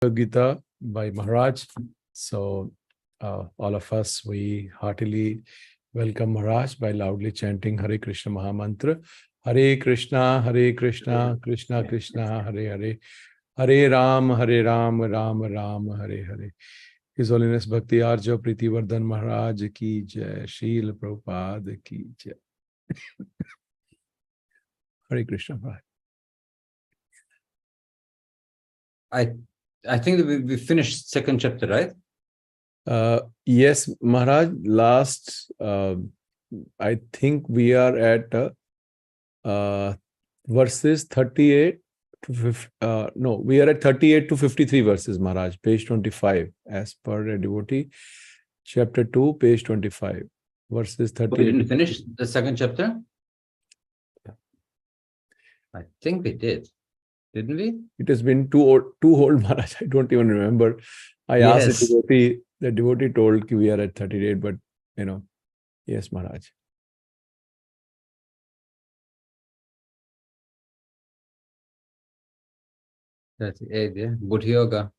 Gita by Maharaj. So all of us, we heartily welcome Maharaj by loudly chanting Hare Krishna Mahamantra. Hare Krishna, Krishna Krishna, Hare Hare. Hare Ram, Ram Ram, Hare Hare. His Holiness Bhakti Arjava Priti Vardhan Maharaj ki jai. Srila Prabhupada ki jai. Hare Krishna Maharaj. I think that we finished second chapter, right? Yes, Maharaj. Last, I think we are at verses 38 to 50. No, we are at 38 to 53 verses, Maharaj, page 25, as per a devotee. Chapter 2, page 25, verses 38. We didn't finish the second chapter? I think we did. Didn't we? It has been too old, Maharaj. I don't even remember. I asked the devotee told we are at 38, but yes, Maharaj. That's it, yeah. Buddha Yoga.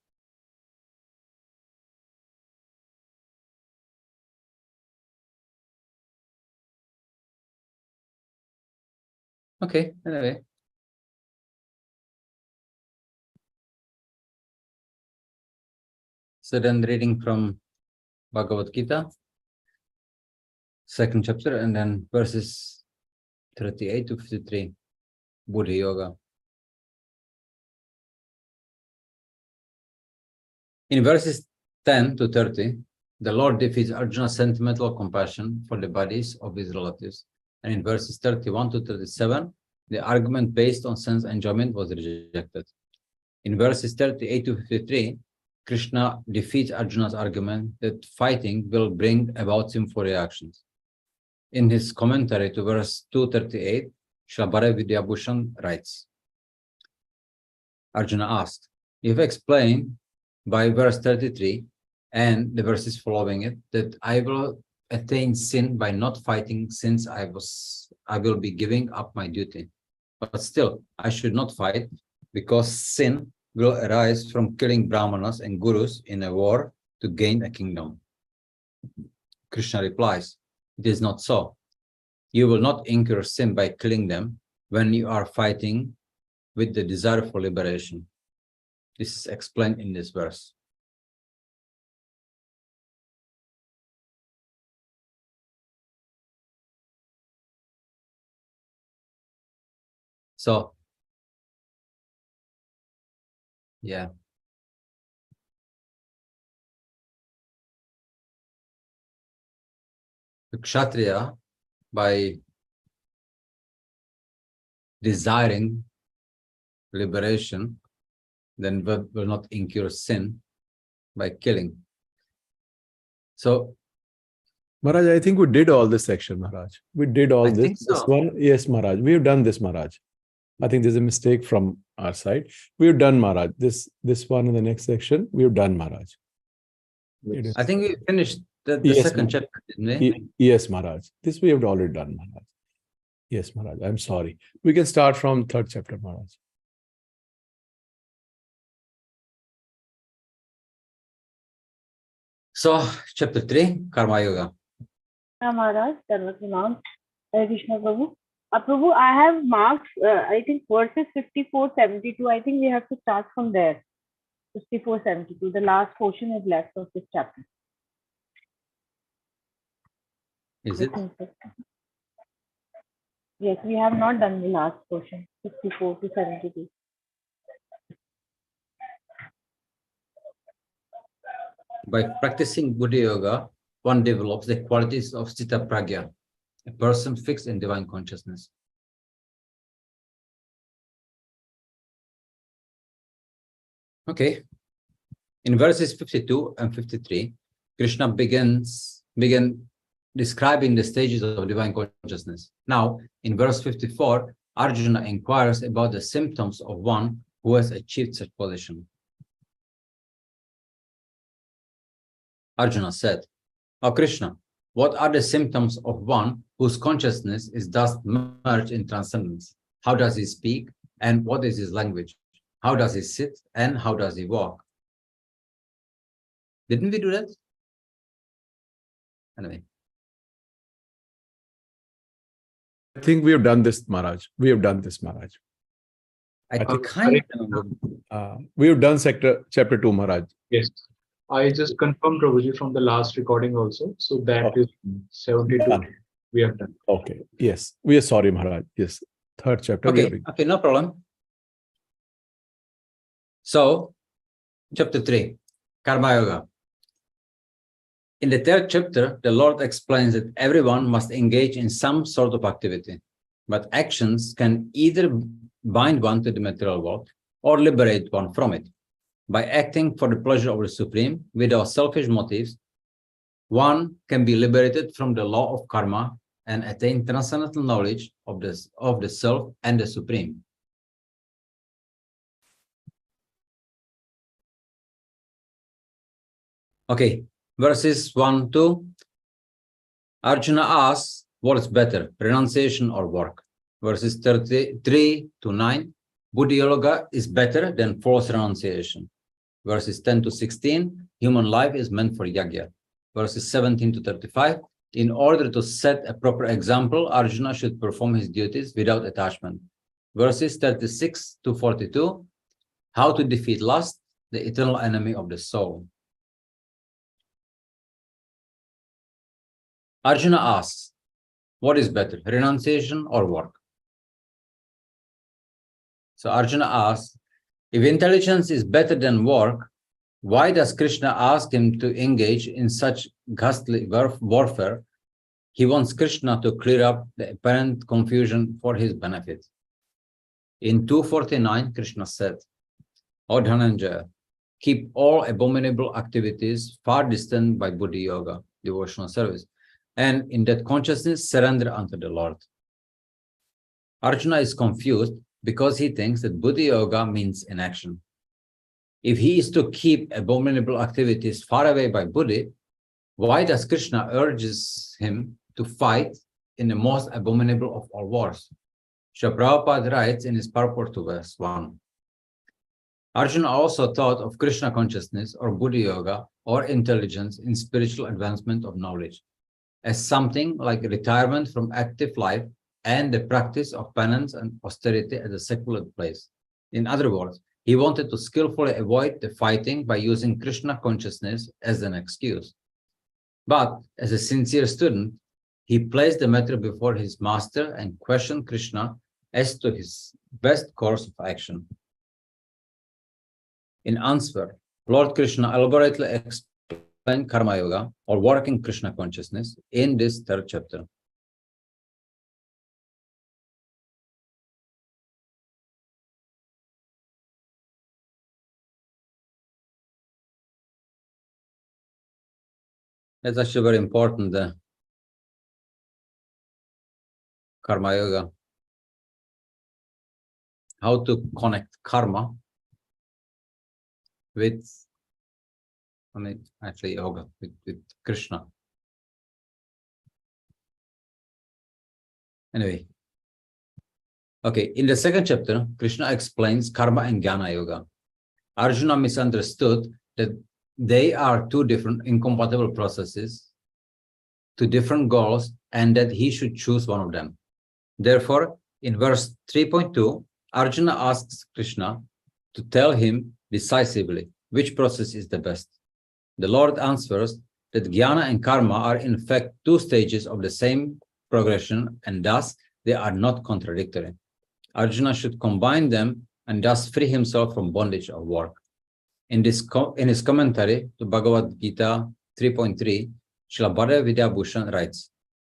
Okay, anyway. So then reading from Bhagavad Gita, second chapter, and then verses 38 to 53, Buddha Yoga. In verses 10 to 30, the Lord defeats Arjuna's sentimental compassion for the bodies of his relatives. And in verses 31 to 37, the argument based on sense enjoyment was rejected. In verses 38 to 53, Krishna defeats Arjuna's argument that fighting will bring about sinful reactions. In his commentary to verse 238, Srila Bhara Vidyabhushan writes, Arjuna asked, "You've explained by verse 33 and the verses following it that I will attain sin by not fighting, since I will be giving up my duty. But still, I should not fight, because sin will arise from killing brahmanas and gurus in a war to gain a kingdom." Krishna replies, "It is not so. You will not incur sin by killing them when you are fighting with the desire for liberation." This is explained in this verse. So, yeah. The Kshatriya, by desiring liberation, then will not incur sin by killing. So, Maharaj, I think we did all this section, Maharaj. We did all this. Think so. This one, yes, Maharaj. We have done this, Maharaj. I think there's a mistake from our side. We have done, Maharaj. This one in the next section, we have done, Maharaj. I think we finished the second chapter, didn't we? Yes, Maharaj. This we have already done, Maharaj. Yes, Maharaj. I'm sorry. We can start from third chapter, Maharaj. So, chapter 3, Karma Yoga. Maharaj, that was announced. Hare Krishna Prabhu. Prabhu, I have marks, I think verses 54, 72. I think we have to start from there. 54, 72. The last portion is left of this chapter. Is it? Yes, we have not done the last portion, 54 to 72. By practicing Buddha Yoga, one develops the qualities of Citta Pragya, a person fixed in divine consciousness. Okay. In verses 52 and 53, Krishna began describing the stages of divine consciousness. Now, in verse 54, Arjuna inquires about the symptoms of one who has achieved such position. Arjuna said, "O Krishna, what are the symptoms of one whose consciousness is thus merged in transcendence? How does he speak, and what is his language? How does he sit, and how does he walk? Didn't we do that? Anyway. I think we have done this, Maharaj. We have done this, Maharaj. I think- kind of We have done chapter 2, Maharaj. Yes. I just confirmed, Prabhuji, from the last recording also. So that is 72. Done. We have done. Okay. Yes. We are sorry, Maharaj. Yes. Third chapter. we Okay, are- okay, no problem. So, chapter 3, Karma Yoga. In the third chapter, the Lord explains that everyone must engage in some sort of activity, but actions can either bind one to the material world or liberate one from it. By acting for the pleasure of the Supreme without selfish motives, one can be liberated from the law of karma and attain transcendental knowledge of the self and the Supreme. Okay, verses 1, 2. Arjuna asks, what is better, renunciation or work? Verses 33 to 9. Buddhi yoga is better than false renunciation. Verses 10 to 16. Human life is meant for yajna. Verses 17 to 35. In order to set a proper example, Arjuna should perform his duties without attachment. Verses 36 to 42. How to defeat lust, the eternal enemy of the soul. Arjuna asks, what is better, renunciation or work? So Arjuna asks, if intelligence is better than work, why does Krishna ask him to engage in such ghastly warfare? He wants Krishna to clear up the apparent confusion for his benefit. In 249, Krishna said, O Dhananjaya, keep all abominable activities far distant by Buddhi Yoga, devotional service, and in that consciousness surrender unto the Lord. Arjuna is confused because he thinks that Buddhi Yoga means inaction. If he is to keep abominable activities far away by Buddhi, why does Krishna urges him to fight in the most abominable of all wars? Srila Prabhupada writes in his purport to verse 1. Arjuna also thought of Krishna consciousness or Buddhi Yoga or intelligence in spiritual advancement of knowledge as something like retirement from active life and the practice of penance and austerity at a secular place. In other words, he wanted to skillfully avoid the fighting by using Krishna consciousness as an excuse. But as a sincere student, he placed the matter before his master and questioned Krishna as to his best course of action. In answer, Lord Krishna elaborately explained Karma Yoga or working Krishna consciousness in this third chapter. That's actually very important, Karma Yoga. How to connect karma with, actually yoga, with Krishna. Anyway. Okay, in the second chapter, Krishna explains karma and jnana yoga. Arjuna misunderstood that they are two different incompatible processes to different goals and that he should choose one of them. Therefore, in verse 3.2, Arjuna asks Krishna to tell him decisively which process is the best. The Lord answers that jnana and karma are in fact two stages of the same progression and thus they are not contradictory. Arjuna should combine them and thus free himself from bondage or work. In his commentary to Bhagavad Gita 3.3, Srila Bhadra Vidyabhushan writes,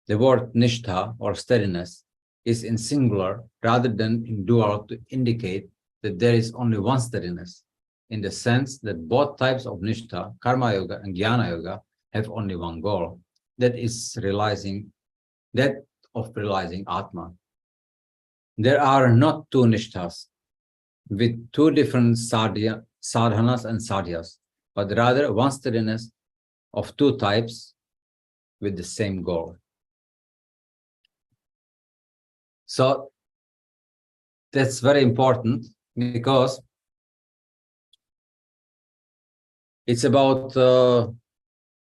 the word nishtha or steadiness is in singular rather than in dual to indicate that there is only one steadiness, in the sense that both types of nishtha, karma yoga and jnana yoga, have only one goal, that of realizing Atma. There are not two nishthas with two different sadhanas and sadhyas, but rather one steadiness of two types with the same goal. So that's very important because it's about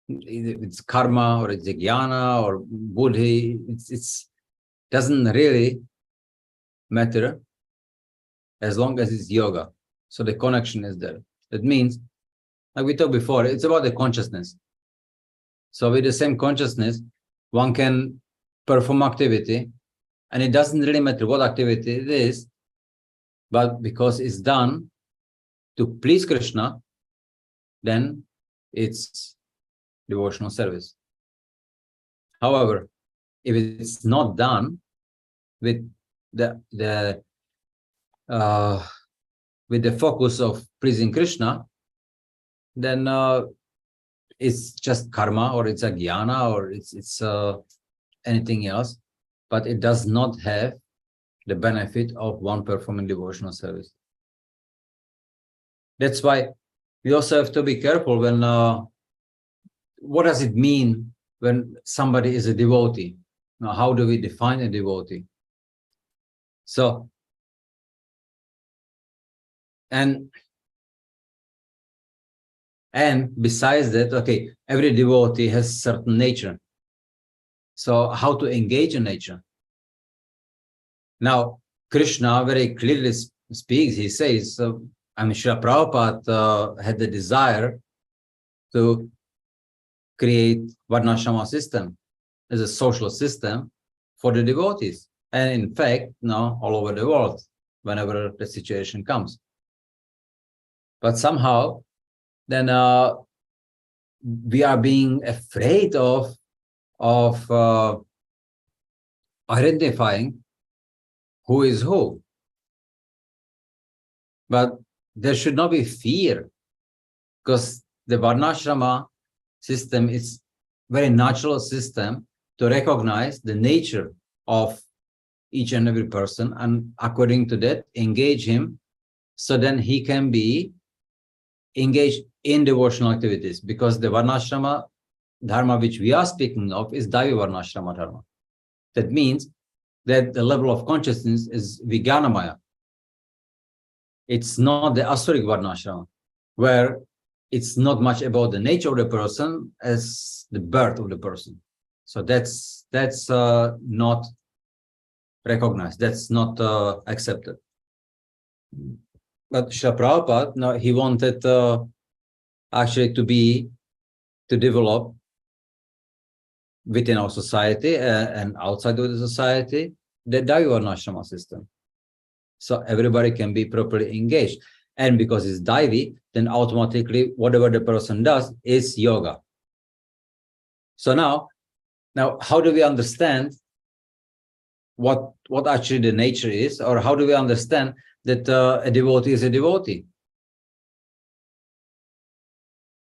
it's karma or it's a jnana or buddhi. It's doesn't really matter as long as it's yoga. So the connection is there. That means, like we talked before, it's about the consciousness. So with the same consciousness, one can perform activity, and it doesn't really matter what activity it is, but because it's done to please Krishna, then it's devotional service. However, if it's not done with the focus of pleasing Krishna, then it's just karma, or it's a jnana, or it's anything else, but it does not have the benefit of one performing devotional service. That's why we also have to be careful when what does it mean when somebody is a devotee? Now, how do we define a devotee? So, and besides that, okay, every devotee has certain nature. So how to engage in nature? Now, Krishna very clearly speaks. He says, Srila Prabhupada had the desire to create Varnashrama system as a social system for the devotees. And in fact, now all over the world, whenever the situation comes. But somehow, then we are being afraid of identifying who is who. But there should not be fear, because the Varnashrama system is very natural system to recognize the nature of each and every person, and according to that, engage him, so then he can be engaged in devotional activities, because the Varnashrama dharma which we are speaking of is Daivi Varnashrama dharma. That means that the level of consciousness is Vijnanamaya. It's not the Asuric Varnashrama, where it's not much about the nature of the person as the birth of the person. So that's not recognized. That's not accepted. But Srila Prabhupada, no, he wanted actually to develop within our society and outside of the society the Daivi Varnashrama system. So everybody can be properly engaged. And because it's Daivi, then automatically whatever the person does is yoga. So now how do we understand what actually the nature is, or how do we understand that a devotee is a devotee?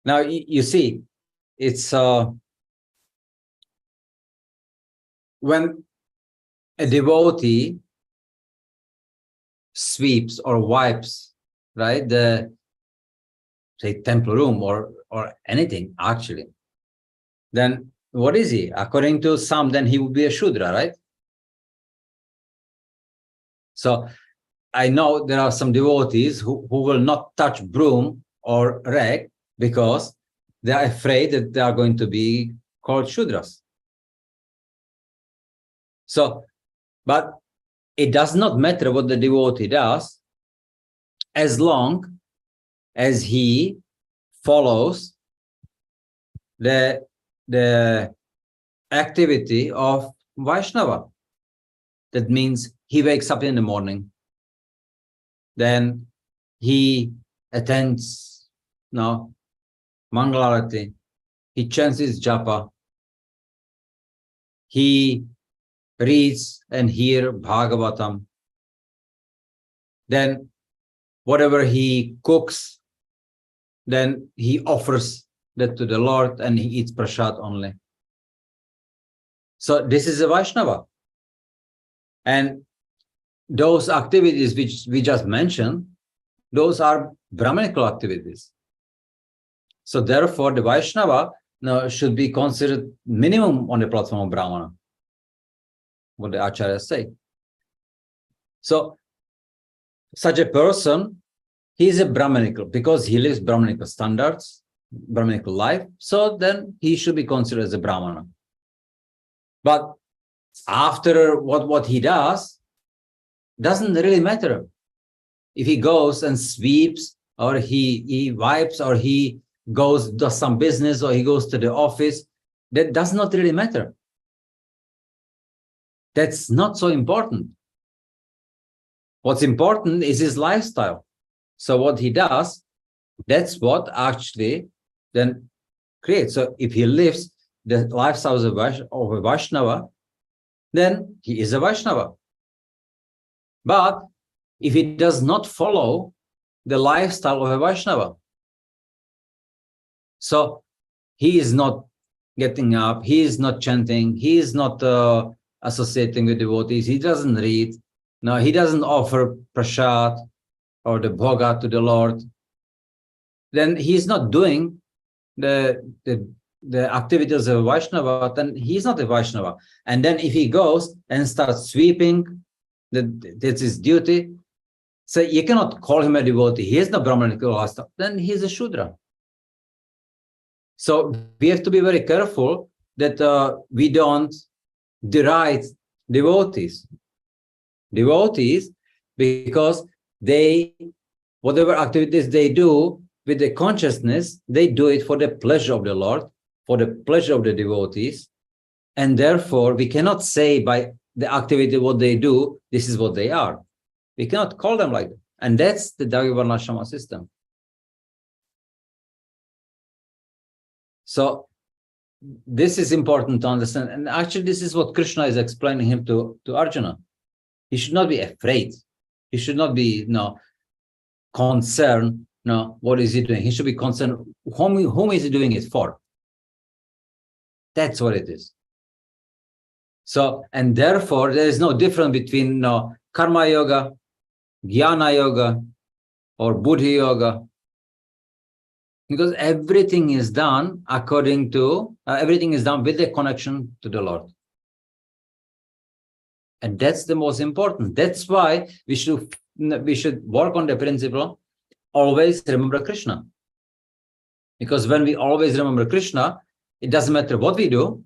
Now you see, it's when a devotee sweeps or wipes, right, the say temple room or anything actually, then what is he? According to some, then he would be a Shudra, right? So I know there are some devotees who will not touch broom or rag because they are afraid that they are going to be called Shudras. So, but it does not matter what the devotee does, as long as he follows the activity of Vaishnava. That means he wakes up in the morning, then he attends Mangalarati, he chants his japa, he reads and hears Bhagavatam, then whatever he cooks, then he offers that to the Lord and he eats prasad only. So this is a Vaishnava. And those activities which we just mentioned, those are Brahmanical activities. So therefore, the Vaishnava should be considered minimum on the platform of Brahmana, what the Acharyas say. So such a person, he is a Brahmanical because he lives Brahmanical standards, Brahminical life, so then he should be considered as a Brahmana. But after what he does, doesn't really matter. If he goes and sweeps, or he wipes, or he does some business, or he goes to the office, that does not really matter. That's not so important. What's important is his lifestyle. So what he does, that's what actually then creates. So if he lives the lifestyle of a Vaishnava, then he is a Vaishnava. But if he does not follow the lifestyle of a Vaishnava, so he is not getting up, he is not chanting, he is not associating with devotees, he doesn't read, no, he doesn't offer prasad or the bhoga to the Lord, then he's not doing the activities of a Vaishnava, then he's not a Vaishnava. And then if he goes and starts sweeping, that's his duty. So you cannot call him a devotee. He is no Brahmanical lifestyle. Then he's a Shudra. So we have to be very careful that we don't deride devotees. Devotees, because they, whatever activities they do with the consciousness, they do it for the pleasure of the Lord, for the pleasure of the devotees. And therefore, we cannot say by the activity what they do, this is what they are. We cannot call them like that. And that's the Daiva system. So this is important to understand. And actually, this is what Krishna is explaining him to Arjuna. He should not be afraid. He should not be concerned. What is he doing? He should be concerned. Whom is he doing it for? That's what it is. So, and therefore, there is no difference between karma yoga, jnana yoga, or buddhi yoga, because everything is done according to, everything is done with the connection to the Lord. And that's the most important. That's why we should work on the principle, always remember Krishna. Because when we always remember Krishna, it doesn't matter what we do,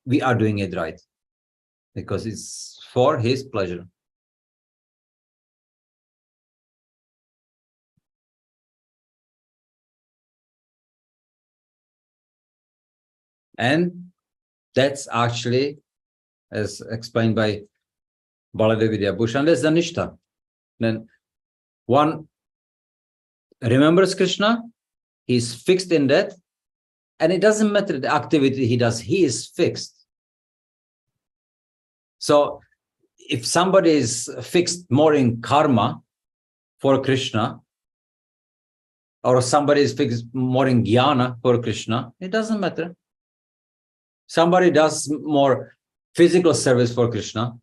we are doing it right. Because it's for his pleasure. And that's actually, as explained by Baladev Vidyabhushan, that's the Nishtha. Then one remembers Krishna, he's fixed in that, and it doesn't matter the activity he does, he is fixed. So if somebody is fixed more in karma for Krishna, or somebody is fixed more in jnana for Krishna, it doesn't matter. Somebody does more physical service for Krishna.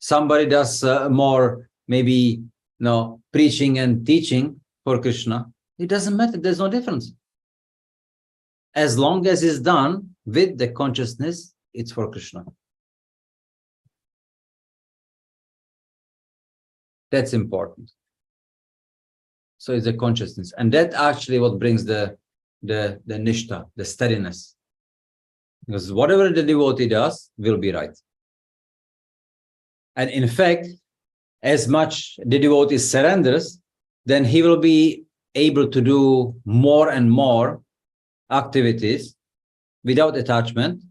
Somebody does more, maybe, preaching and teaching for Krishna. It doesn't matter. There's no difference. As long as it's done with the consciousness, it's for Krishna. That's important. So it's the consciousness. And that actually what brings the nishtha, the steadiness. Because whatever the devotee does will be right. And in fact, as much the devotee surrenders, then he will be able to do more and more activities without attachment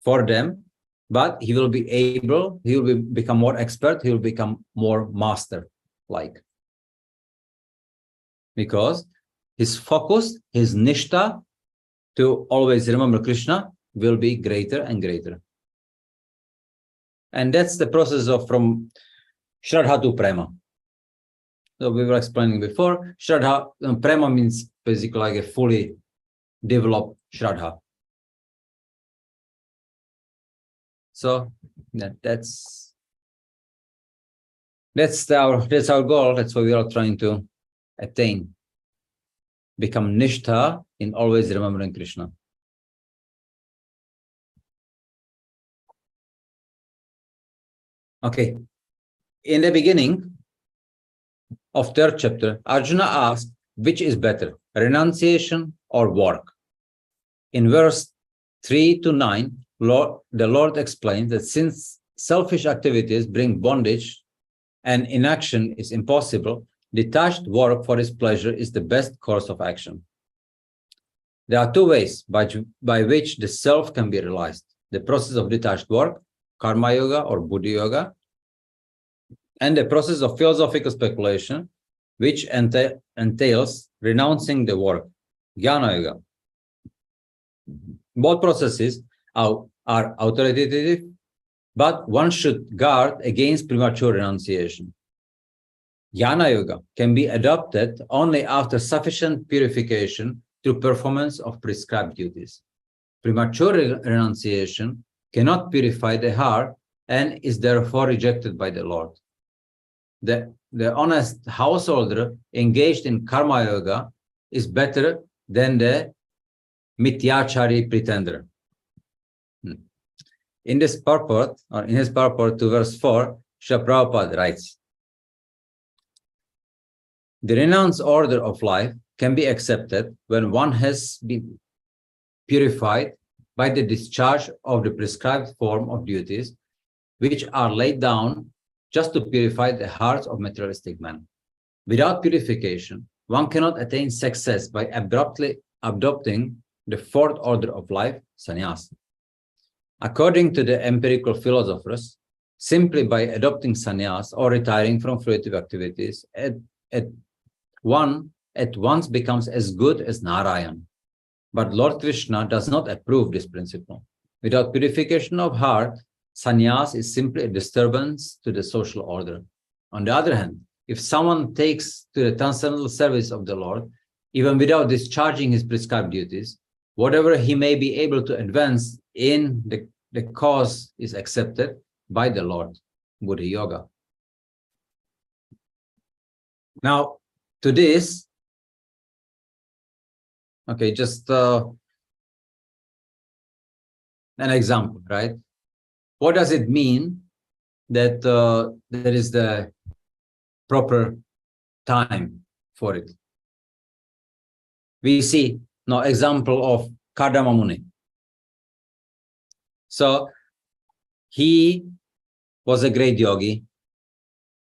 for them, but he will become more expert, he will become more master-like. Because his focus, his nishtha, to always remember Krishna will be greater and greater. And that's the process of from Shraddha to Prema. So we were explaining before, Shraddha, Prema means basically like a fully developed Shraddha. So that's our goal. That's what we are trying to attain. Become nishtha in always remembering Krishna. Okay. In the beginning of third chapter, Arjuna asked, which is better, renunciation or work? In verse 3 to 9, the Lord explains that since selfish activities bring bondage and inaction is impossible, detached work for his pleasure is the best course of action. There are two ways by which the self can be realized: the process of detached work, karma yoga or buddhi yoga, and the process of philosophical speculation, which entails renouncing the work, jnana yoga. Both processes are authoritative, but one should guard against premature renunciation. Jnana yoga can be adopted only after sufficient purification through performance of prescribed duties. Premature renunciation cannot purify the heart and is therefore rejected by the Lord. The honest householder engaged in karma yoga is better than the mithyachari pretender. In his purport to verse 4, Srila Prabhupada writes, the renounced order of life can be accepted when one has been purified by the discharge of the prescribed form of duties, which are laid down just to purify the hearts of materialistic men. Without purification, one cannot attain success by abruptly adopting the fourth order of life, sannyas. According to the empirical philosophers, simply by adopting sannyas or retiring from fruitive activities, one at once becomes as good as Narayan. But Lord Krishna does not approve this principle. Without purification of heart, sannyas is simply a disturbance to the social order. On the other hand, if someone takes to the transcendental service of the Lord, even without discharging his prescribed duties, whatever he may be able to advance in the cause is accepted by the Lord, Buddhi Yoga. Now, to this, okay, just an example, right? What does it mean that there is the proper time for it? We see now example of Kardama Muni. So he was a great yogi,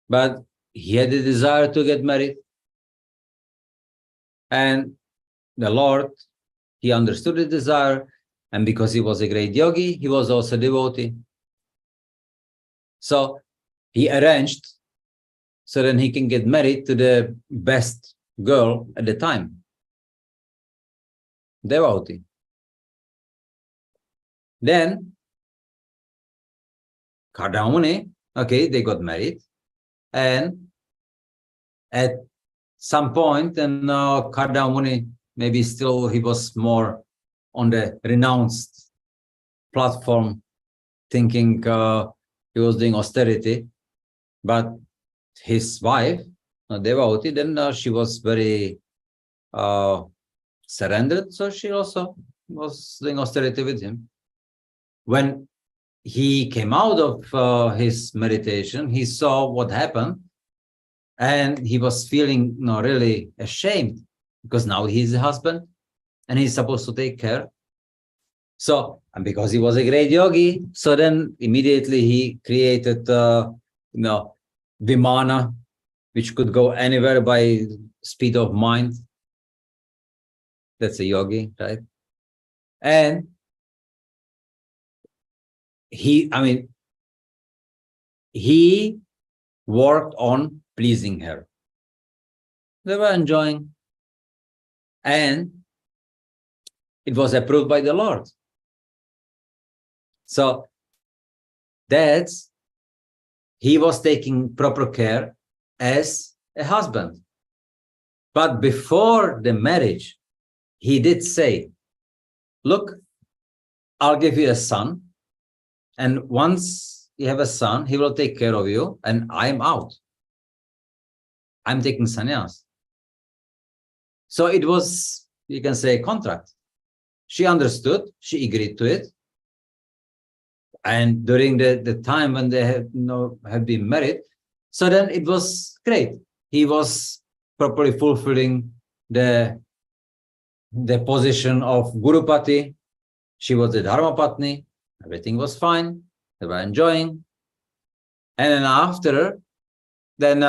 but he had a desire to get married. And the Lord, he understood the desire, and because he was a great yogi, he was also a devotee. So he arranged so that he can get married to the best girl at the time, devotee. Then Kardama Muni, okay, they got married, and at some point, and Kardama Muni, maybe still he was more on the renounced platform, thinking he was doing austerity, but his wife, devotee, then she was very surrendered, so she also was doing austerity with him. When he came out of his meditation, he saw what happened, and he was feeling really ashamed, because now he's a husband and he's supposed to take care. So, and because he was a great yogi, so then immediately he created Vimana, which could go anywhere by speed of mind. That's a yogi, right? And he worked on pleasing her. They were enjoying, and it was approved by the Lord. So that's, he was taking proper care as a husband. But before the marriage, he did say, look, I'll give you a son, and once you have a son, he will take care of you, and I'm out. I'm taking sannyas. So it was, you can say, a contract. She understood, she agreed to it. And during the time when they have been married, so then it was great. He was properly fulfilling the position of Gurupati. She was the Dharma Patni. Everything was fine. They were enjoying. And then after, then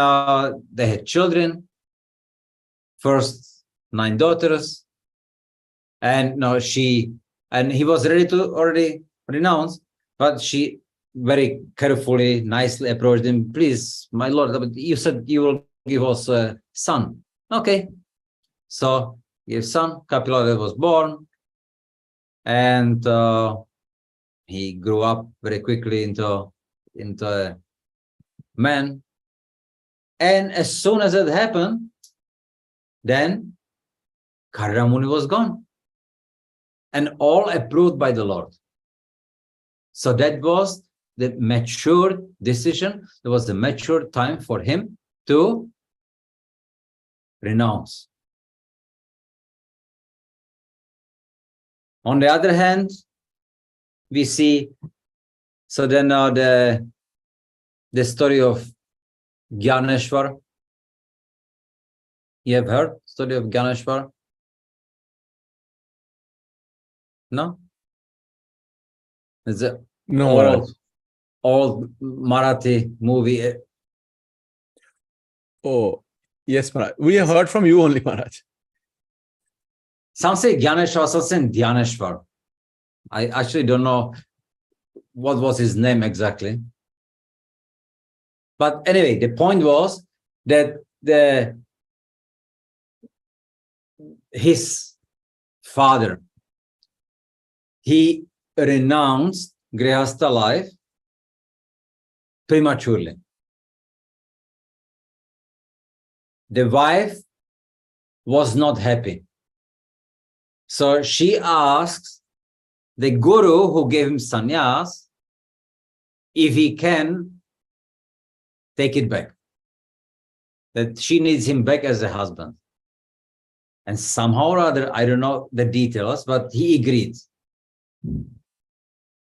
they had children. First 9 daughters. And now he was ready to already renounce, but she very carefully, nicely approached him. Please, my lord, you said you will give us a son. Okay. So his son, Kapilava, was born, and he grew up very quickly into a man. And as soon as it happened, then Karamuni was gone, and all approved by the Lord. So that was the mature decision. There was the mature time for him to renounce. On the other hand, we see, so then the story of Gyaneshwar. You have heard story of Gyaneshwar? No? It's a No, Maharaj. old Marathi movie. Oh, yes, Maharaj. We have heard from you only, Maharaj. Some say Gyaneshwar, some say Dhyaneshwar. I actually don't know what was his name exactly. But anyway, the point was that his father, he renounced Grihastha life prematurely. The wife was not happy. So she asks the guru who gave him sannyas if he can take it back, that she needs him back as a husband. And somehow or other, I don't know the details, but he agreed.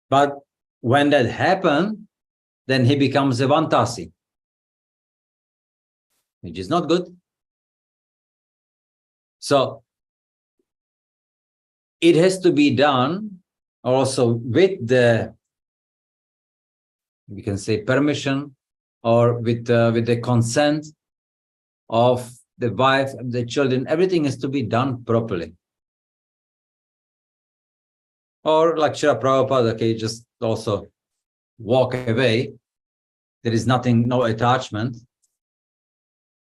But when that happened, then he becomes a Vantasi, which is not good. So it has to be done also with the, we can say, permission, or with the consent of the wife and the children. Everything has to be done properly. Or like Srila Prabhupada, okay, just also walk away. There is nothing, no attachment,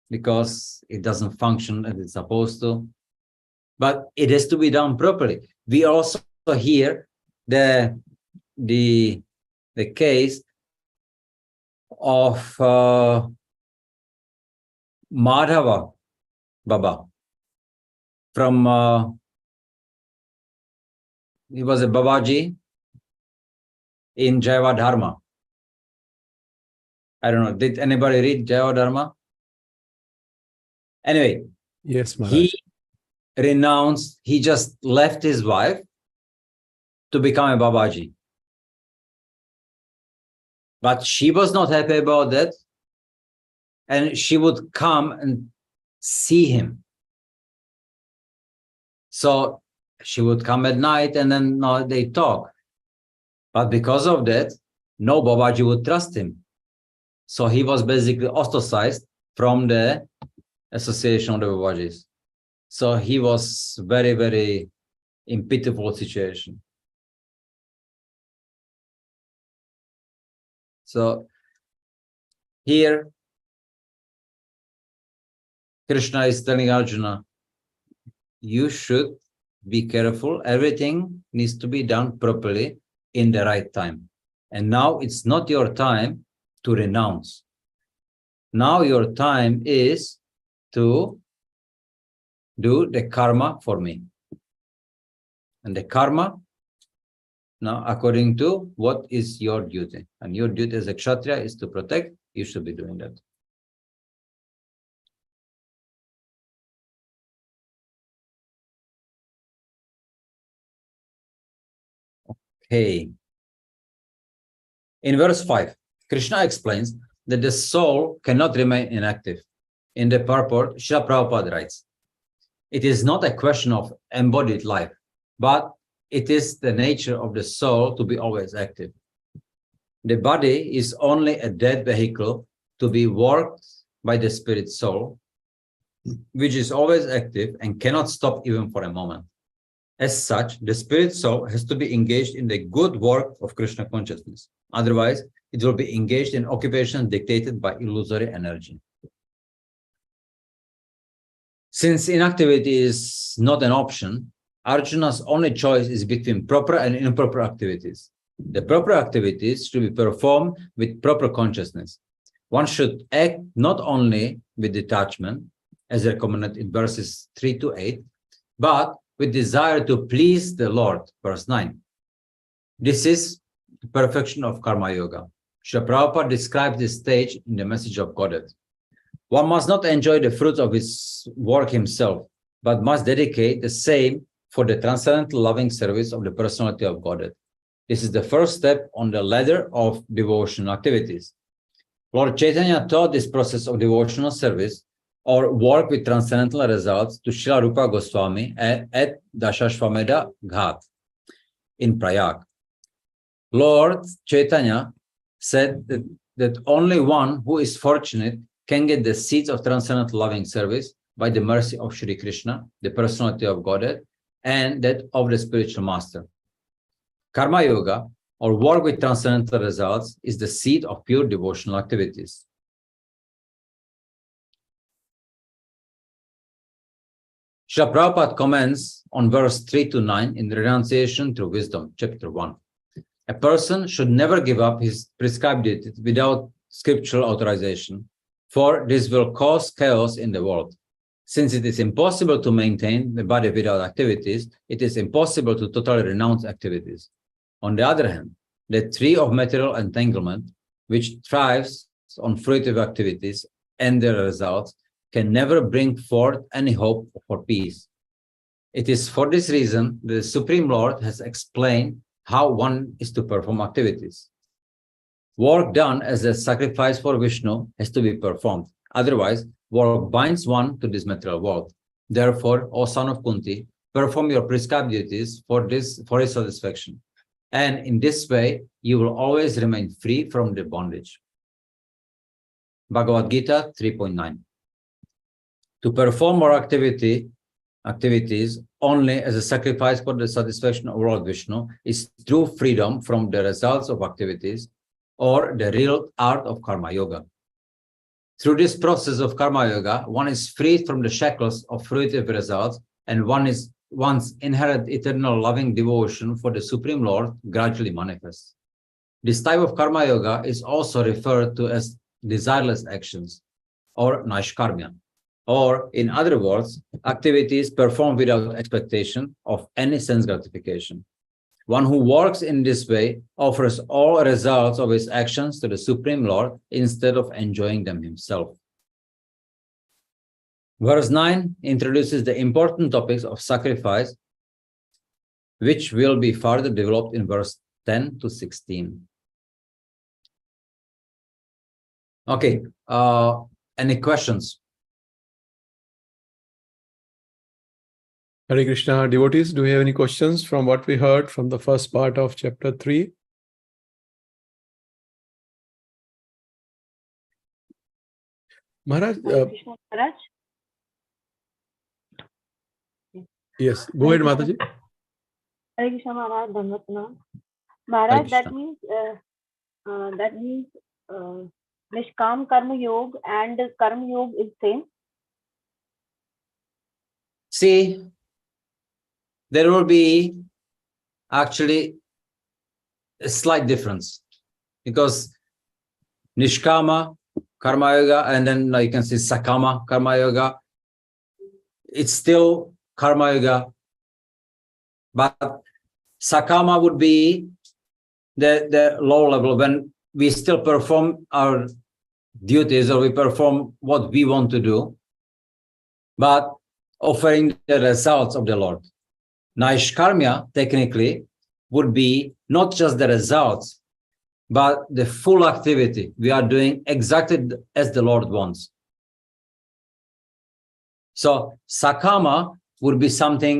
because it doesn't function as it's supposed to. But it has to be done properly. We also hear the case of Madhava Baba from he was a Babaji in Jaiva Dharma. I don't know, did anybody read Jaiva Dharma? Anyway, Yes, Maharaj. he renounced, he just left his wife to become a Babaji. But she was not happy about that, and she would come and see him. So she would come at night, and then they talk. But because of that, no Babaji would trust him. So he was basically ostracized from the association of the Babajis. So he was very, very in pitiful situation. So here, Krishna is telling Arjuna, you should be careful. Everything needs to be done properly in the right time. And now it's not your time to renounce. Now your time is to do the karma for me. And the karma, now according to what is your duty. And your duty as a Kshatriya is to protect. You should be doing that. Okay. In verse 5, Krishna explains that the soul cannot remain inactive. In the purport, Srila Prabhupada writes, it is not a question of embodied life, but it is the nature of the soul to be always active. The body is only a dead vehicle to be worked by the spirit soul, which is always active and cannot stop even for a moment. As such, the spirit soul has to be engaged in the good work of Krishna consciousness. Otherwise, it will be engaged in occupations dictated by illusory energy. Since inactivity is not an option, Arjuna's only choice is between proper and improper activities. The proper activities should be performed with proper consciousness. One should act not only with detachment, as recommended in verses 3 to 8, but with desire to please the Lord, verse 9. This is the perfection of Karma Yoga. Srila Prabhupada describes this stage in the Message of Godhead. One must not enjoy the fruits of his work himself, but must dedicate the same for the transcendental loving service of the personality of Godhead. This is the first step on the ladder of devotional activities. Lord Chaitanya taught this process of devotional service or work with transcendental results to Srila Rupa Goswami at Dashashvamedha Ghat in Prayag. Lord Chaitanya said that only one who is fortunate can get the seeds of transcendental loving service by the mercy of Shri Krishna, the personality of Godhead, and that of the spiritual master. Karma Yoga, or work with transcendental results, is the seed of pure devotional activities. Srila Prabhupada comments on verse 3 to 9 in the Renunciation Through Wisdom, chapter 1. A person should never give up his prescribed duties without scriptural authorization, for this will cause chaos in the world. Since it is impossible to maintain the body without activities, it is impossible to totally renounce activities. On the other hand, the tree of material entanglement, which thrives on fruitive activities and their results, can never bring forth any hope for peace. It is for this reason that the Supreme Lord has explained how one is to perform activities. Work done as a sacrifice for Vishnu has to be performed. Otherwise, work binds one to this material world. Therefore, O son of Kunti, perform your prescribed duties for his satisfaction. And in this way, you will always remain free from the bondage. Bhagavad Gita 3.9. To perform our activities only as a sacrifice for the satisfaction of Lord Vishnu is true freedom from the results of activities, or the real art of Karma Yoga. Through this process of Karma Yoga, one is freed from the shackles of fruitive results, and one's inherent eternal loving devotion for the Supreme Lord gradually manifests. This type of Karma Yoga is also referred to as desireless actions, or Naishkarmya, or in other words, activities performed without expectation of any sense gratification. One who works in this way offers all results of his actions to the Supreme Lord instead of enjoying them himself. Verse 9 introduces the important topics of sacrifice, which will be further developed in verse 10 to 16. Okay, any questions? Hare Krishna, devotees, do you have any questions from what we heard from the first part of chapter 3? Maharaj, Krishna Maharaj. yes, go ahead, Mataji. Hare Krishna Maharaj, Dhanvat Pranam. Maharaj, Krishna. that means Nishkam Karma Yoga and Karma Yoga is same. See, there will be actually a slight difference, because Nishkama Karma Yoga, and then you can see Sakama Karma Yoga, it's still Karma Yoga, but Sakama would be the low level, when we still perform our duties or we perform what we want to do, but offering the results of the Lord. Naishkarmya, technically, would be not just the results, but the full activity. We are doing exactly as the Lord wants. So, Sakama would be something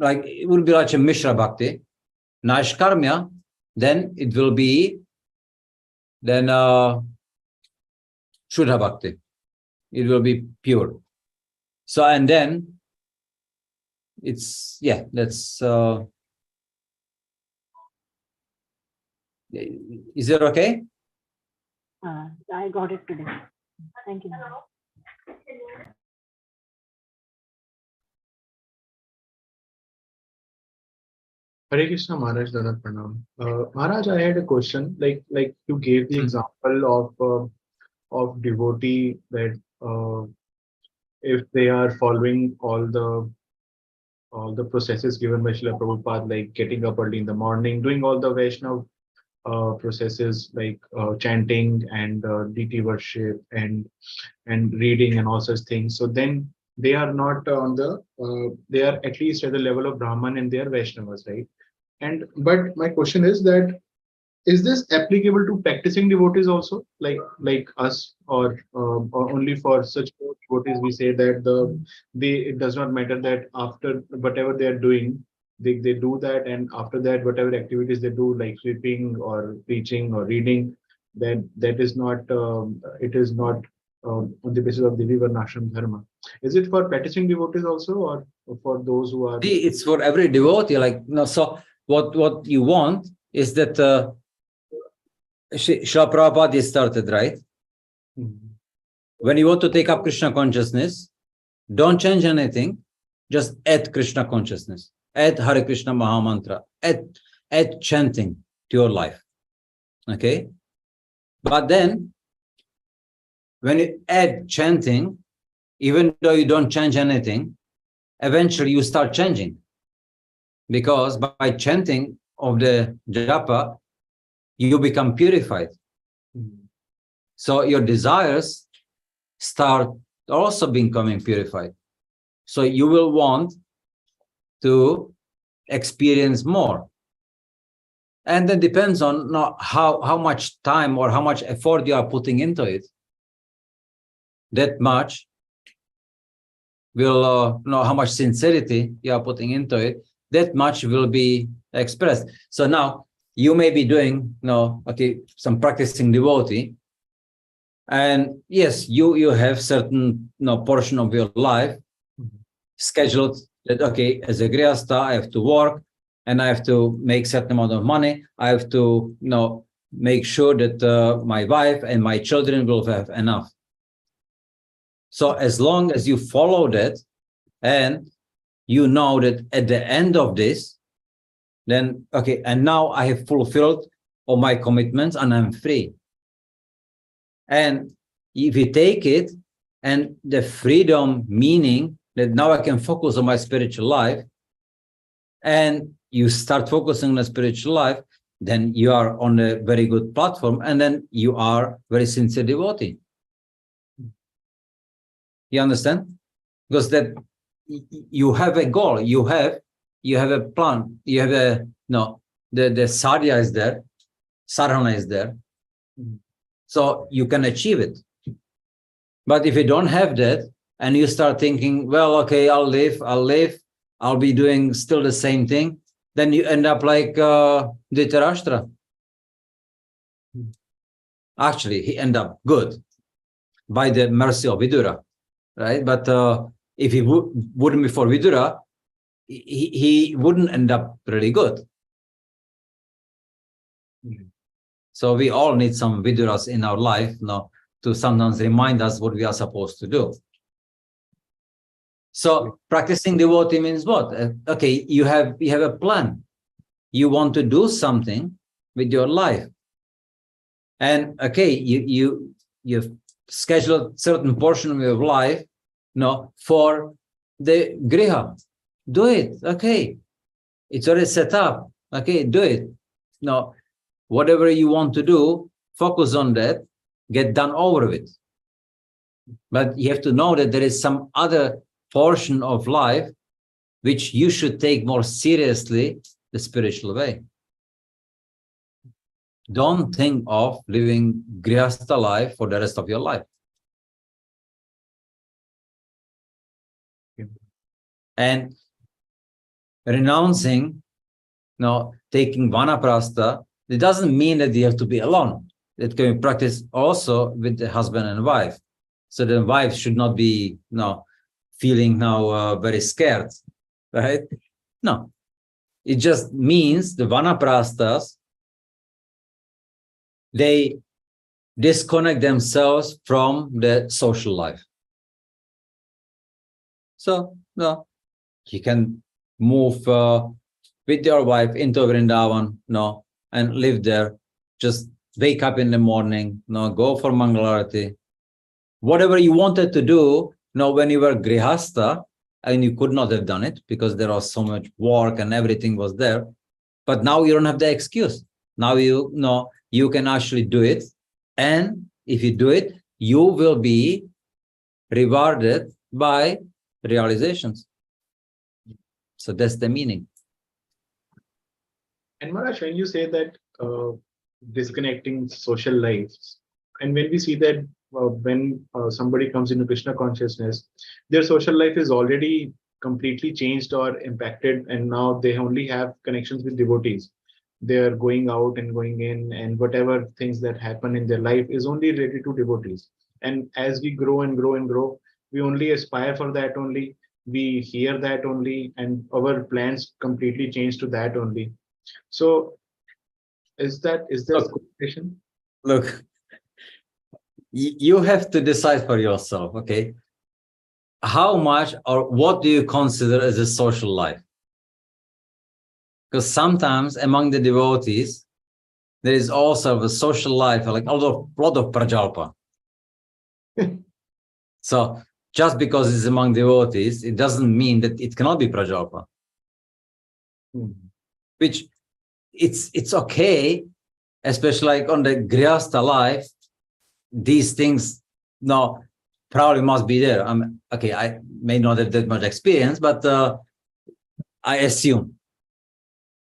like, it would be like a Mishra Bhakti. Naishkarmya, then it will be Shuddha Bhakti. It will be pure. So, and then it's, yeah, that's, is it okay? I got it today. Thank you. Hare Krishna Maharaj, Dada Pranam. Maharaj, I had a question. Like you gave the example of devotee that if they are following all the processes given by Srila Prabhupada, like getting up early in the morning, doing all the Vaishnav processes like chanting and deity worship and reading and all such things. So then they are not on the they are at least at the level of Brahman and they are Vaishnavas, right? And but my question is that is this applicable to practicing devotees also, like us, or only for such devotees we say that it does not matter that after whatever they are doing, they do that, and after that whatever activities they do like sweeping or preaching or reading, that is not it is not on the basis of the Varnashram dharma. Is it for practicing devotees also, or for those who are? It's for every devotee. Like, no, so what you want is that Srila Prabhupada started, right? When you want to take up Krishna consciousness, don't change anything, just add Krishna consciousness, add Hare Krishna Mahamantra, add chanting to your life. Okay? But then, when you add chanting, even though you don't change anything, eventually you start changing. Because by chanting of the japa, you become purified. So your desires start also becoming purified. So you will want to experience more. And that depends on how much time or how much effort you are putting into it. That much will know how much sincerity you are putting into it, that much will be expressed. So now you may be doing, some practicing devotee, and yes, you have certain portion of your life scheduled that, okay, as a grihastha, I have to work and I have to make certain amount of money. I have to, make sure that my wife and my children will have enough. So as long as you follow that, and you know that at the end of this, then, okay, and now I have fulfilled all my commitments and I'm free. And if you take it, and the freedom meaning that now I can focus on my spiritual life, and you start focusing on the spiritual life, then you are on a very good platform, and then you are very sincere devotee. You understand? Because that you have a goal, you have a plan, you have the sadhya is there, sadhana is there, so you can achieve it. But if you don't have that, and you start thinking, well, okay, I'll live, I'll be doing still the same thing, then you end up like Dhritarashtra. Actually, he ended up good by the mercy of Vidura, right? But if he wouldn't be for Vidura, he wouldn't end up really good. So we all need some Viduras in our life, to sometimes remind us what we are supposed to do. So practicing devotee means what? Okay, you have a plan. You want to do something with your life, and okay, you've scheduled certain portion of your life, for the griha. Do it. Okay, it's already set up. Okay, do it. Whatever you want to do, focus on that. Get done over with. But you have to know that there is some other portion of life which you should take more seriously, the spiritual way. Don't think of living grihastha life for the rest of your life. And renouncing, taking vanaprastha, it doesn't mean that you have to be alone. It can be practiced also with the husband and wife. So the wife should not be feeling now very scared, right? No, it just means the vanaprasthas, they disconnect themselves from the social life. So you can move with your wife into Vrindavan, and live there. Just wake up in the morning, go for Mangalarati. Whatever you wanted to do, when you were grihastha, and you could not have done it because there was so much work and everything was there. But now you don't have the excuse. Now you can actually do it. And if you do it, you will be rewarded by realizations. So that's the meaning. And Maharaj, when you say that disconnecting social lives, and when we see that when somebody comes into Krishna consciousness, their social life is already completely changed or impacted, and now they only have connections with devotees. They are going out and going in, and whatever things that happen in their life is only related to devotees. And as we grow and grow and grow, we only aspire for that only. We hear that only, and our plans completely change to that only. So is there correlation? Look, you have to decide for yourself, okay? How much or what do you consider as a social life? Because sometimes among the devotees, there is also a social life, like a lot of prajalpa. So just because it's among devotees, it doesn't mean that it cannot be prajalpa. Which it's okay, especially like on the grihastha life, these things probably must be there. Okay, I may not have that much experience, but I assume.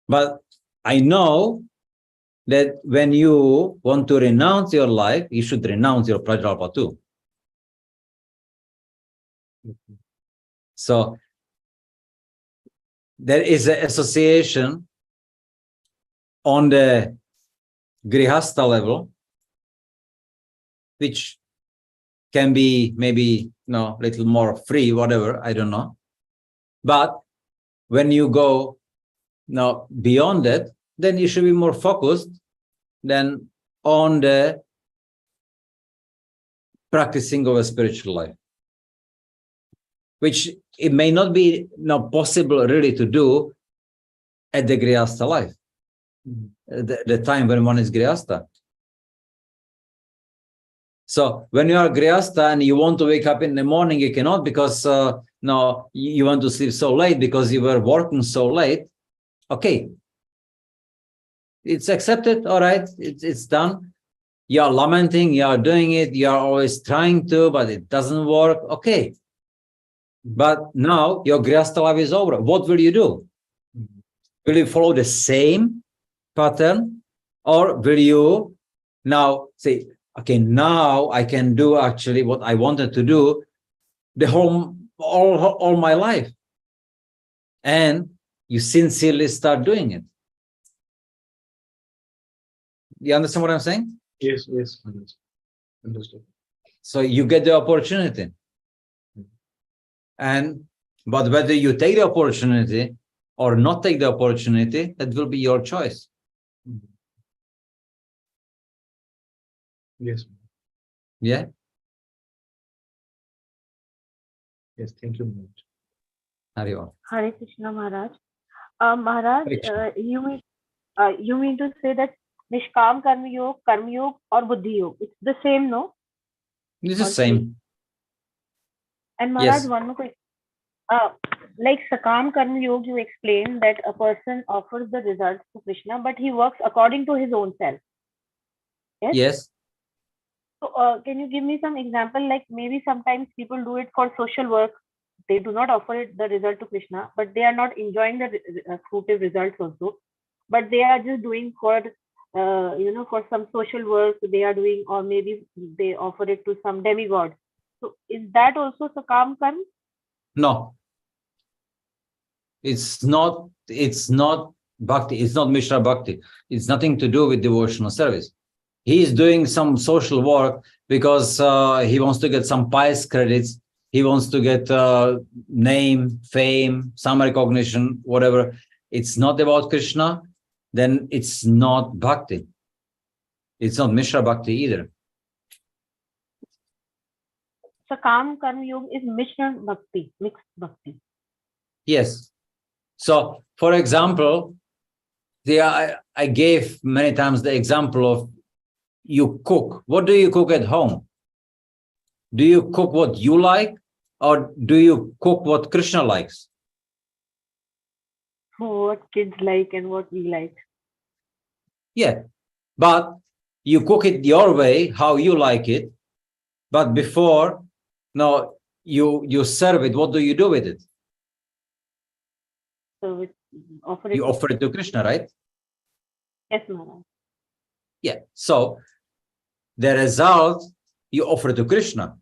But I know that when you want to renounce your life, you should renounce your prajalpa too. So there is an association on the grihastha level, which can be maybe a little more free, whatever, I don't know. But when you go beyond that, then you should be more focused than on the practicing of a spiritual life, which it may not be possible really to do at the grihastha life, the time when one is grihastha. So when you are grihastha and you want to wake up in the morning, you cannot because you want to sleep so late because you were working so late. Okay, it's accepted. All right, it's done. You are lamenting, you are doing it, you are always trying to, but it doesn't work. Okay, but now your grihastha life is over. What will you do? Will you follow the same pattern, or will you now say, okay, now I can do actually what I wanted to do all my life, and you sincerely start doing it? You understand what I'm saying? Yes, understood. So you get the opportunity, but whether you take the opportunity or not take the opportunity, that will be your choice. Yes. Yeah. Yes, thank you very much. Hare Hare Krishna, Maharaj. Maharaj, you mean to say that Nishkam Karma Yoga or Buddhi Yoga, it's the same, no? It's the same. And Maharaj, Yes. one more question. Like Sakam Karma Yoga, you explained that a person offers the results to Krishna, but he works according to his own self. Yes. Yes. So, can you give me some example? Like maybe sometimes people do it for social work. They do not offer it the result to Krishna, but they are not enjoying the fruitive results also. But they are just doing for for some social work they are doing, or maybe they offer it to some demigod. So is that also Sakam Karma? No. It's not bhakti, it's not Mishra Bhakti. It's nothing to do with devotional service. He's doing some social work because he wants to get some pious credits. He wants to get name, fame, some recognition, whatever. It's not about Krishna, then it's not bhakti. It's not Mishra Bhakti either. So Kam Karma Yoga is Mishra Bhakti, mixed Bhakti. Yes. So, for example, I gave many times the example of you cook. What do you cook at home? Do you cook what you like, or do you cook what Krishna likes? What kids like and what we like. Yeah, but you cook it your way, how you like it. But before, no, you serve it. What do you do with it? So it offer it. You offer it to Krishna, right? Yes, Maharaj. Yeah. So the result, you offer to Krishna.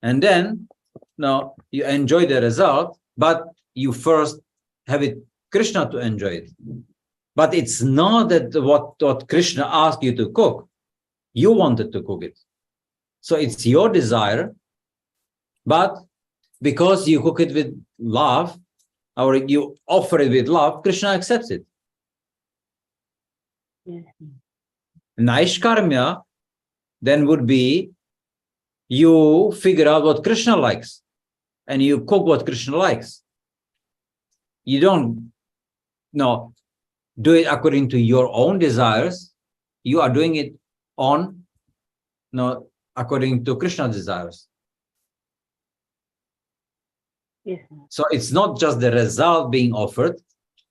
And then, no, you enjoy the result, but you first have it Krishna to enjoy it. But it's not that what Krishna asked you to cook. You wanted to cook it. So it's your desire, but because you cook it with love, or you offer it with love, Krishna accepts it. Yes. Naishkarmya then would be you figure out what Krishna likes and you cook what Krishna likes. You don't do it according to your own desires. You are doing it according to Krishna's desires. Yes. So it's not just the result being offered,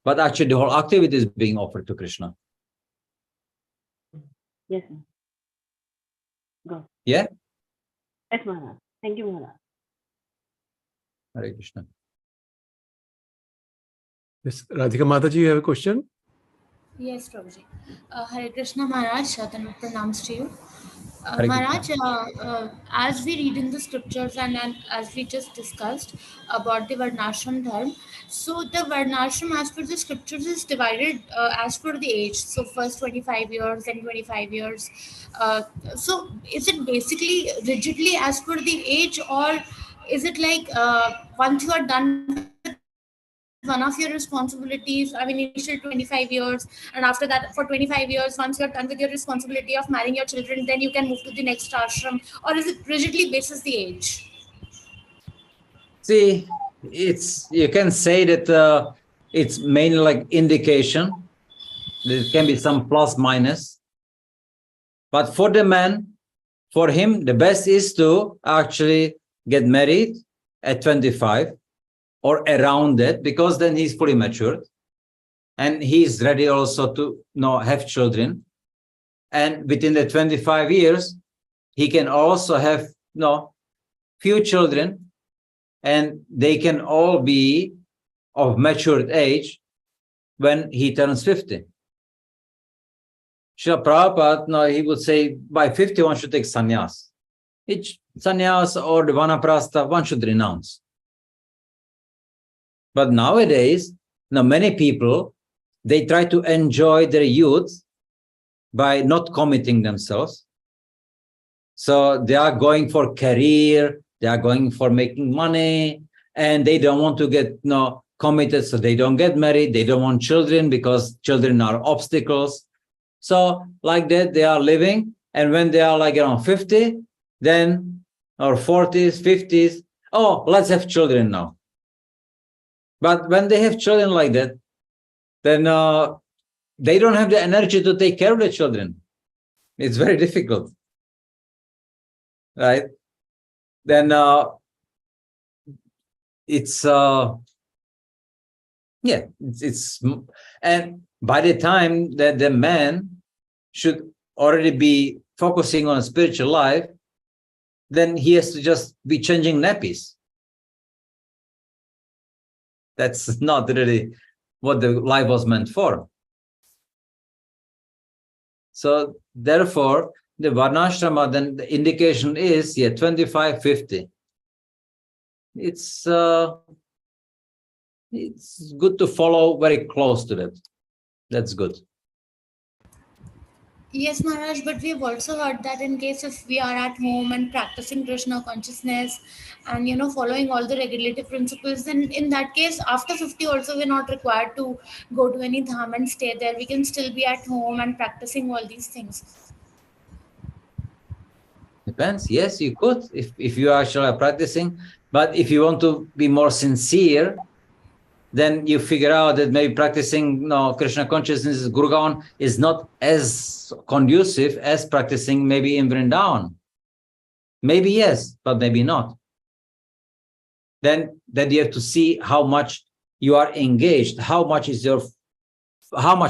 but actually the whole activity is being offered to Krishna. Yes. Go. Yeah? Yes, Maharaj. Thank you, Maharaj. Hare Krishna. Yes, Radhika Mataji, you have a question? Yes, Prabhuji. Hare Krishna Maharaj, Shatan pranams to you. Hare Maharaj, as we read in the scriptures and as we just discussed about the Varnashram Dharma, so the Varnashram as per the scriptures is divided as per the age. So first 25 years, then 25 years. So is it basically rigidly as per the age, or is it like once you are done with one of your responsibilities, I mean initial 25 years, and after that for 25 years, once you're done with your responsibility of marrying your children, then you can move to the next ashram, or is it rigidly basis the age? See, you can say that it's mainly like indication. There can be some plus minus. But for the man, for him, the best is to actually get married at 25 or around that, because then he's fully matured and he's ready also to have children. And within the 25 years, he can also have few children, and they can all be of matured age when he turns 50. Srila Prabhupada, he would say by 50 one should take sannyas. Each sannyas or the vanaprastha one should renounce. But nowadays, many people, they try to enjoy their youth by not committing themselves. So they are going for career, they are going for making money, and they don't want to get committed, so they don't get married, they don't want children because children are obstacles. So like that, they are living, and when they are like around 50, then, or 40s, 50s, oh, let's have children now. But when they have children like that, then they don't have the energy to take care of the children. It's very difficult, right? Then it's and by the time that the man should already be focusing on a spiritual life, then he has to just be changing nappies. That's not really what the life was meant for. So therefore, the Varnashrama, then the indication is 25, 50. It's it's good to follow very close to that. That's good. Yes, Maharaj, but we have also heard that in case if we are at home and practicing Krishna consciousness and following all the regulative principles, then in that case, after 50 also we're not required to go to any dham and stay there. We can still be at home and practicing all these things. Depends. Yes, you could if you actually are practicing. But if you want to be more sincere, then you figure out that maybe practicing Krishna consciousness in Gurgaon is not as conducive as practicing maybe in Vrindavan. Maybe yes, but maybe not. Then you have to see how much you are engaged, how much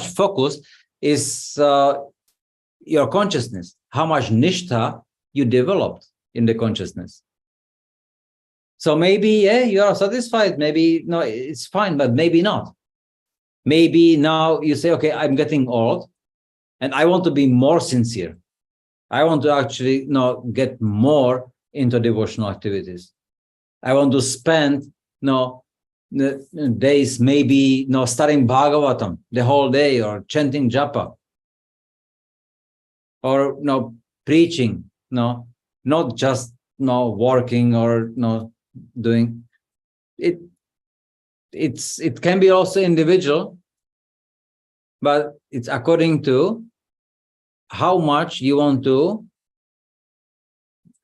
focus is your consciousness, how much nishtha you developed in the consciousness. So maybe, you are satisfied. Maybe, no, it's fine, but maybe not. Maybe now you say, okay, I'm getting old and I want to be more sincere. I want to actually get more into devotional activities. I want to spend days, maybe studying Bhagavatam the whole day, or chanting japa, or preaching, not just working or doing it. It can be also individual, but it's according to how much you want to,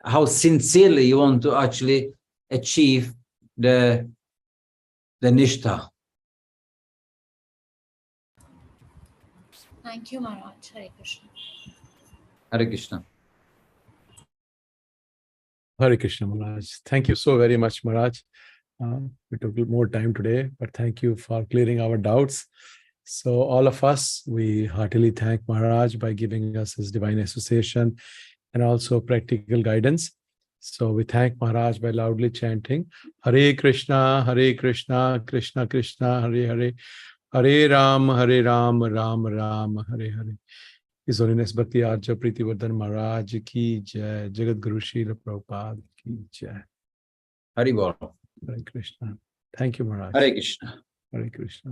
how sincerely you want to actually achieve the nishtha. Thank you, Maharaj. Hare Krishna. Hare Krishna. Hare Krishna, Maharaj. Thank you so very much, Maharaj. We took more time today, but thank you for clearing our doubts. So all of us, we heartily thank Maharaj by giving us his divine association and also practical guidance. So we thank Maharaj by loudly chanting Hare Krishna, Krishna Krishna, Hare Hare, Hare Ram, Ram Ram, Hare Hare. His Holiness Bhakti Arjava Priti Vardhan Maharaj ki jai, Jagat Guru Srila Prabhupada ki jai. Hari Bol. Hare Krishna. Thank you, Maharaj. Hare Krishna. Hare Krishna.